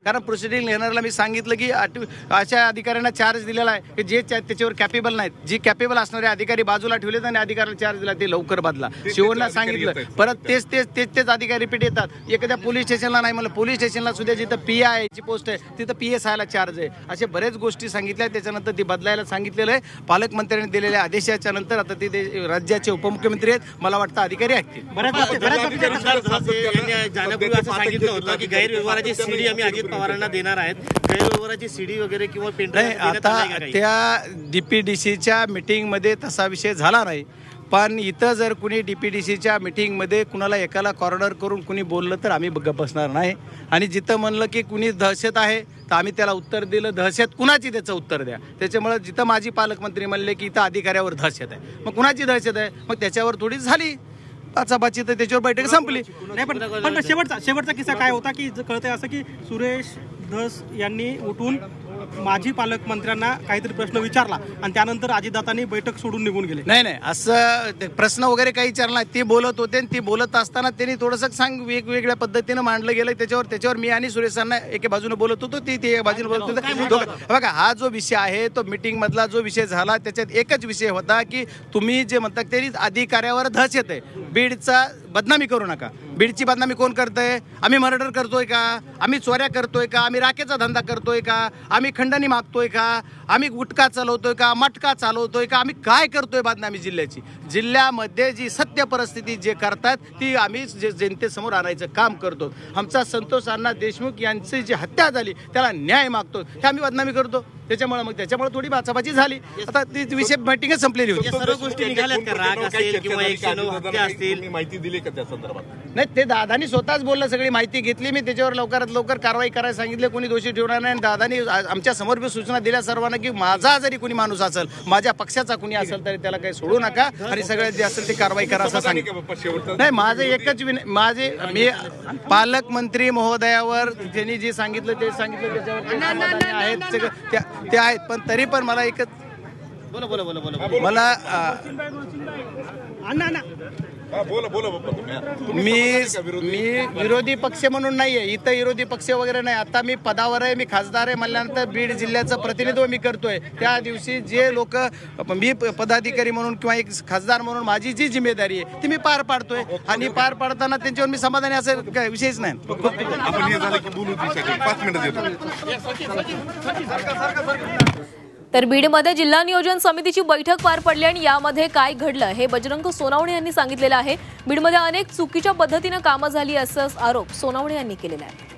कारण प्रोसिडिंग घेणाऱ्याला मी सांगितलं की अशा अधिकाऱ्यांना चार्ज दिलेला आहे की जे त्याच्यावर कॅपेबल नाहीत, जी कॅपेबल असणारे अधिकारी बाजूला ठेवलेत आणि अधिकाऱ्याला चार्ज दिला ते लवकर बदला. शिवणला सांगितलं, परत तेच अधिकारी रिपीट येतात. एखाद्या पोलीस स्टेशनला नाही म्हणलं, पोलीस स्टेशनला सुद्धा जिथं PI ची पोस्ट आहे तिथं PSI चार्ज आहे. अशा बरेच गोष्टी सांगितल्या. त्याच्यानंतर ती बदलायला सांगितलेलं आहे. पालकमंत्र्यांनी दिलेल्या आदेशाच्या नंतर आता ते राज्याचे उपमुख्यमंत्री आहेत, मला वाटतं अधिकारी ऐकतील. सांगितलं होतं की गैरव्यवहाराची सीडी आम्ही अजित पवारांना देणार आहेत. गैरव्यवहाराची सीडी वगैरे किंवा नाही, आता त्या DPDCच्या मीटिंगमध्ये तसा विषय झाला नाही. पण इथं जर कुणी DPDCच्या मीटिंगमध्ये कुणाला एकाला कॉर्नर करून कुणी बोललं तर आम्ही बसणार नाही. आणि जिथं म्हणलं की कुणी दहशत आहे तर आम्ही त्याला उत्तर दिलं, दहशत कुणाची त्याचं उत्तर द्या. त्याच्यामुळे जिथं माजी पालकमंत्री म्हणले की इथं अधिकाऱ्यावर दहशत आहे, मग कुणाची दहशत आहे, मग त्याच्यावर थोडी झाली पाचापाची तर त्याच्यावर बैठक संपली. नाही, पण शेवटचा किस्सा काय होता की कळतंय असं की सुरेश धस यांनी उठून माजी पालकमंत्र्यांना काहीतरी प्रश्न विचारला आणि त्यानंतर अजितदादांनी बैठक सोडून निघून गेले. नाही, असं प्रश्न वगैरे काही विचारला नाही. ते बोलत होते आणि ती बोलत असताना त्यांनी थोडंसं वेगवेगळ्या पद्धतीनं मांडलं गेलं. त्याच्यावर मी आणि सुरेशांना एके बाजूने बोलत होतो, ती एका बाजूने बोलत होते. बघा, हा जो विषय आहे तो मीटिंग मधला जो विषय झाला त्याच्यात एकच विषय होता की तुम्ही जे म्हणता ते अधिकाऱ्यावर दहशत आहे. बीडचा बदनामी करू नका. बीडची बदनामी कोण करतंय? आम्ही मर्डर करतोय का? आम्ही चोऱ्या करतोय का? आम्ही राखेचा धंदा करतोय का? आम्ही खंडणी मागतोय का? आम्ही गुटखा चालवतोय का? मटका चालवतोय का? आम्ही काय करतोय बदनामी जिल्ह्याची? जिल्ह्यामध्ये जी सत्य परिस्थिती जे करतात ती आम्ही जनतेसमोर आणायचं काम करतो. आमचा संतोष अण्णा देशमुख यांची जी हत्या झाली त्याला न्याय मागतो, हे आम्ही बदनामी करतो. त्याच्यामुळे थोडी बाचाबाची झाली. आता ती विषय मीटिंगच संपलेली होती. सर्व गोष्टी निघाल्यात का? राग असेल किंवा 109 हत्या असतील, माहिती दिली का त्या संदर्भात? नाही, ते दादानी स्वतःच बोललं, सगळी माहिती घेतली मी. त्याच्यावर लवकरात लवकर कारवाई करायला सांगितले. कोणी दोषी ठेवणार नाही. दादानी आमच्या समोर बी सूचना दिल्या सर्वांना की माझा जरी कोणी माणूस असेल, माझ्या पक्षाचा कोणी असेल तरी त्याला काही सोडू नका आणि सगळ्यात जे असेल ते कारवाई करा असं सांगितलं. नाही, माझं एकच मी पालकमंत्री महोदयावर त्यांनी जे सांगितलं ते सांगितलं, त्याच्यावर आहेत ते आहेत. पण तरी पण मला एकच मला मी विरोधी पक्ष म्हणून नाहीये इथं, विरोधी पक्ष वगैरे नाही. आता मी पदावर आहे, मी खासदार आहे म्हणल्यानंतर बीड जिल्ह्याचं प्रतिनिधित्व मी करतोय. त्या दिवशी जे लोक, मी पदाधिकारी म्हणून किंवा एक खासदार म्हणून माझी जी जिम्मेदारी आहे ती मी पार पाडतोय आणि पार पाडताना त्यांच्यावर मी समाधानी असेल काय विषयच नाही. तर बीडमध्ये जिल्हा नियोजन समितीची बैठक पार पडली आणि यामध्ये काय घडलं हे बजरंग सोनावणे यांनी सांगितलेलं आहे. बीडमध्ये अनेक चुकीच्या पद्धतीने कामं झाली असा आरोप सोनावणे यांनी केलेला आहे.